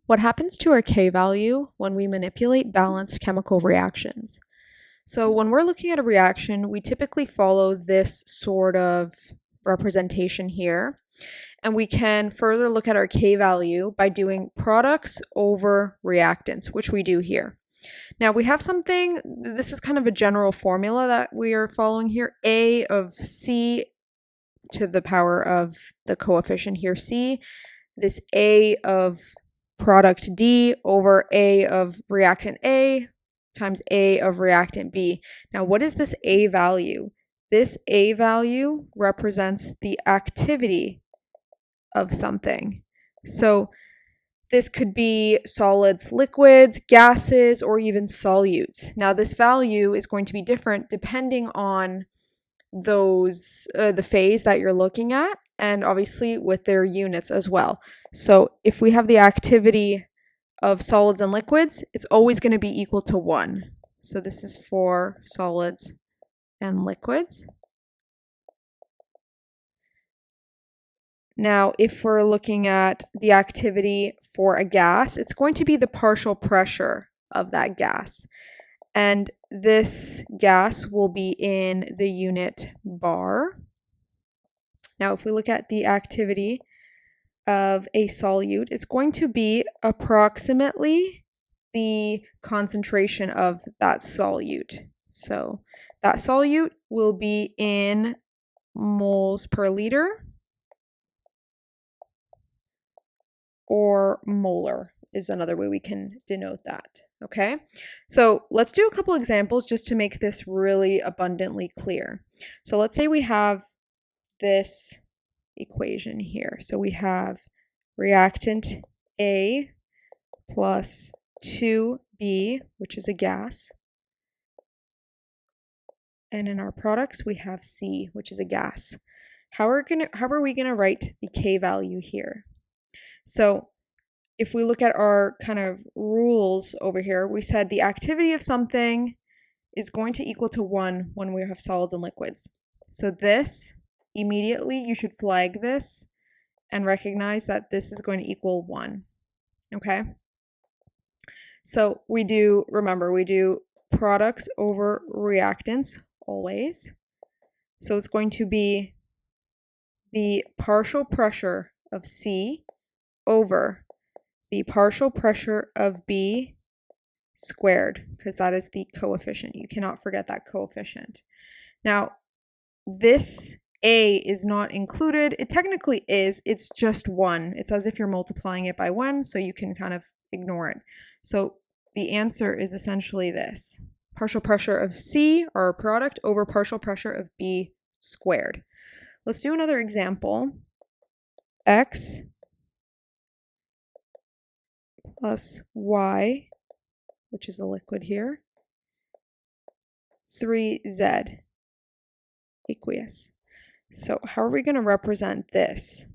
What happens to our K value when we manipulate balanced chemical reactions? So when we're looking at a reaction, we typically follow this sort of representation here. And we can further look at our K value by doing products over reactants, which we do here. Now we have something, this is kind of a general formula that we are following here. A of C to the power of the coefficient here, C. This A of product D over A of reactant A times A of reactant B. Now, what is this A value? This A value represents the activity of something. So this could be solids, liquids, gases, or even solutes. Now, this value is going to be different depending on the phase that you're looking at, and obviously with their units as well. So if we have the activity of solids and liquids, it's always going to be equal to 1. So this is for solids and liquids. Now, if we're looking at the activity for a gas, it's going to be the partial pressure of that gas. And this gas will be in the unit bar. Now, if we look at the activity of a solute, it's going to be approximately the concentration of that solute. So that solute will be in moles per liter, or molar is another way we can denote that. Okay, so let's do a couple examples just to make this really abundantly clear. So let's say we have this equation here. So we have reactant A plus 2B, which is a gas. And in our products, we have C, which is a gas. How are we gonna write the K value here? So if we look at our kind of rules over here, we said the activity of something is going to equal to 1 when we have solids and liquids. So this, immediately you should flag this and recognize that this is going to equal 1, okay? So we do products over reactants always. So it's going to be the partial pressure of C over the partial pressure of B squared, because that is the coefficient. You cannot forget that coefficient. Now, this A is not included. It technically is. It's just 1. It's as if you're multiplying it by 1, so you can kind of ignore it. So the answer is essentially this. Partial pressure of C, our product, over partial pressure of B squared. Let's do another example. X plus Y, which is a liquid here, 3Z aqueous. So how are we going to represent this?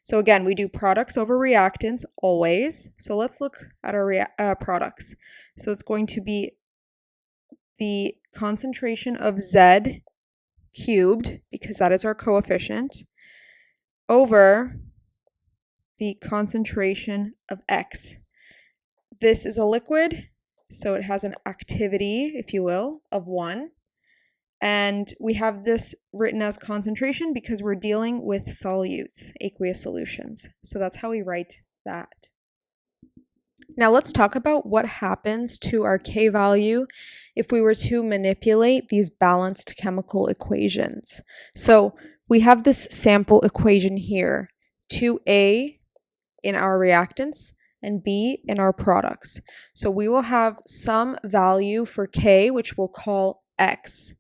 So again, we do products over reactants always. So let's look at our products. So it's going to be the concentration of Z cubed, because that is our coefficient, over the concentration of X. This is a liquid, so it has an activity, if you will, of 1. And we have this written as concentration because we're dealing with solutes, aqueous solutions. So that's how we write that. Now let's talk about what happens to our K value if we were to manipulate these balanced chemical equations. So we have this sample equation here, 2A in our reactants and B in our products. So we will have some value for K, which we'll call X.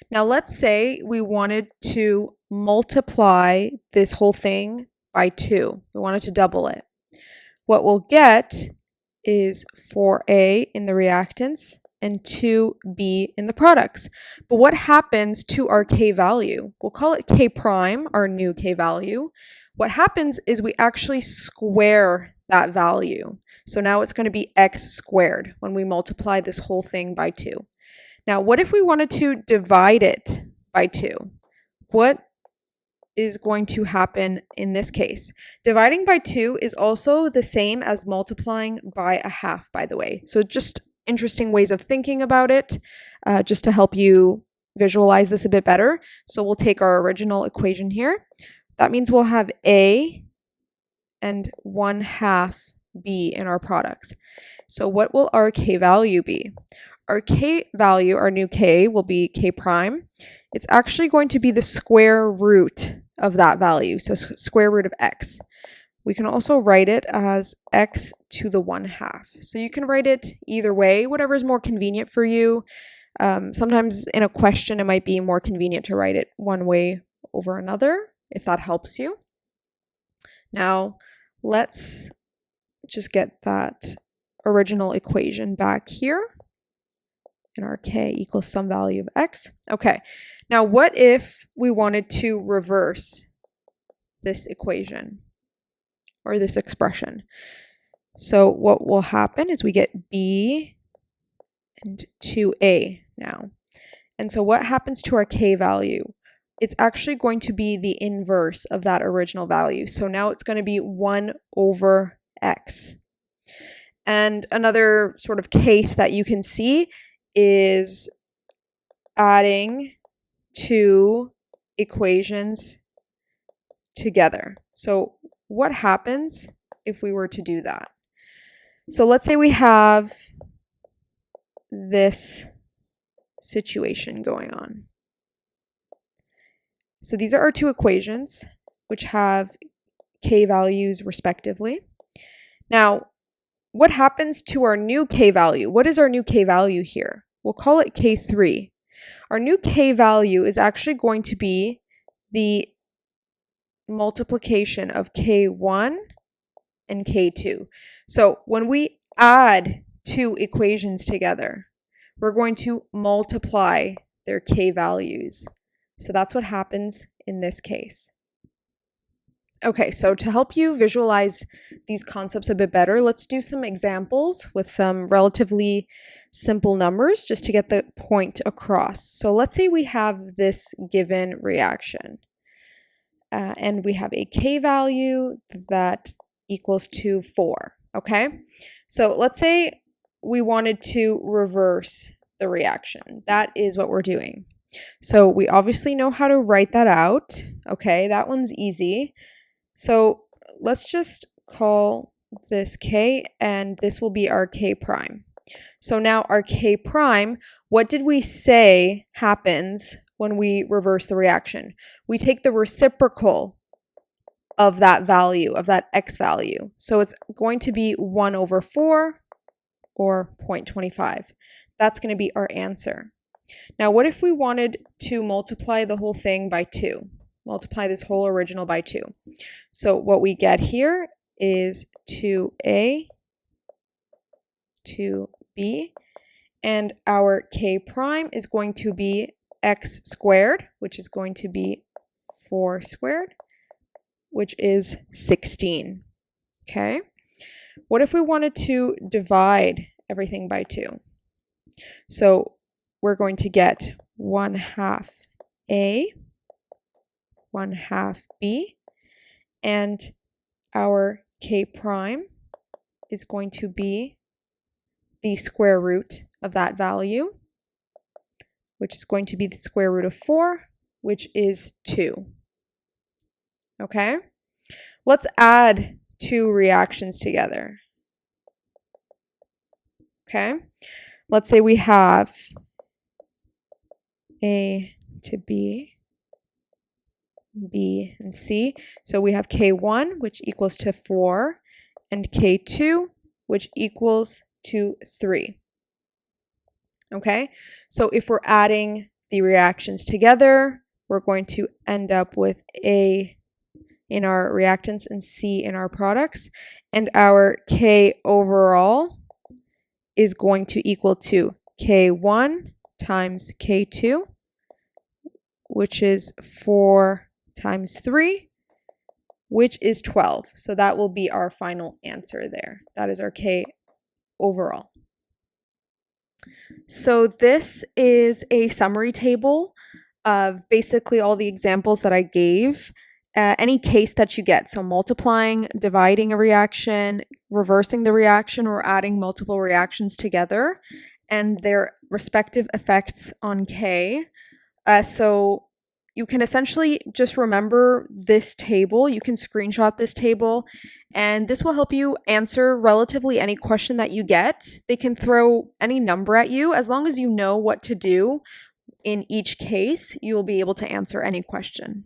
Now let's say we wanted to multiply this whole thing by 2. We wanted to double it. What we'll get is 4A in the reactants and 2B in the products. But what happens to our K value? We'll call it K prime, our new K value. What happens is we actually square that value. So now it's going to be X squared when we multiply this whole thing by 2. Now, what if we wanted to divide it by 2? What is going to happen in this case. Dividing by 2 is also the same as multiplying by a half, by the way. So just interesting ways of thinking about it, just to help you visualize this a bit better. So we'll take our original equation here. That means we'll have A and 1/2 B in our products. So what will our K value be? Our K value, our new K, will be K prime. It's actually going to be the square root of that value, so square root of X. We can also write it as X to the 1/2. So you can write it either way, whatever is more convenient for you. Sometimes in a question, it might be more convenient to write it one way over another, if that helps you. Now, let's just get that original equation back here. And our K equals some value of X. Okay, now what if we wanted to reverse this equation or this expression? So what will happen is we get B and 2A now. And so what happens to our K value? It's actually going to be the inverse of that original value. So now it's going to be 1/X. And another sort of case that you can see is adding two equations together. So what happens if we were to do that? So let's say we have this situation going on. So these are our two equations, which have K values respectively. Now, what happens to our new K value? What is our new K value here? We'll call it K3. Our new K value is actually going to be the multiplication of K1 and K2. So when we add two equations together, we're going to multiply their K values. So that's what happens in this case. Okay, so to help you visualize these concepts a bit better, let's do some examples with some relatively simple numbers just to get the point across. So let's say we have this given reaction and we have a K value that equals to 4, okay? So let's say we wanted to reverse the reaction. That is what we're doing. So we obviously know how to write that out, okay? That one's easy. So let's just call this K, and this will be our K prime. So now our K prime, what did we say happens when we reverse the reaction? We take the reciprocal of that value, of that X value. So it's going to be 1/4 or 0.25. That's going to be our answer. Now, what if we wanted to multiply the whole thing by 2? Multiply this whole original by 2. So what we get here is 2A, 2B, and our K prime is going to be X squared, which is going to be 4 squared, which is 16. Okay? What if we wanted to divide everything by 2? So we're going to get 1/2 A, 1/2 B, and our K prime is going to be the square root of that value, which is going to be the square root of 4, which is 2. Okay? Let's add two reactions together. Okay? Let's say we have A to B, B and C. So we have K1, which equals to 4, and K2, which equals to 3. Okay? So if we're adding the reactions together, we're going to end up with A in our reactants and C in our products. And our K overall is going to equal to K1 times K2, which is 4 times 3, which is 12. So that will be our final answer there. That is our K overall. So this is a summary table of basically all the examples that I gave. any case that you get. So multiplying, dividing a reaction, reversing the reaction, or adding multiple reactions together, and their respective effects on K. So you can essentially just remember this table. You can screenshot this table, and this will help you answer relatively any question that you get. They can throw any number at you. As long as you know what to do in each case, you will be able to answer any question.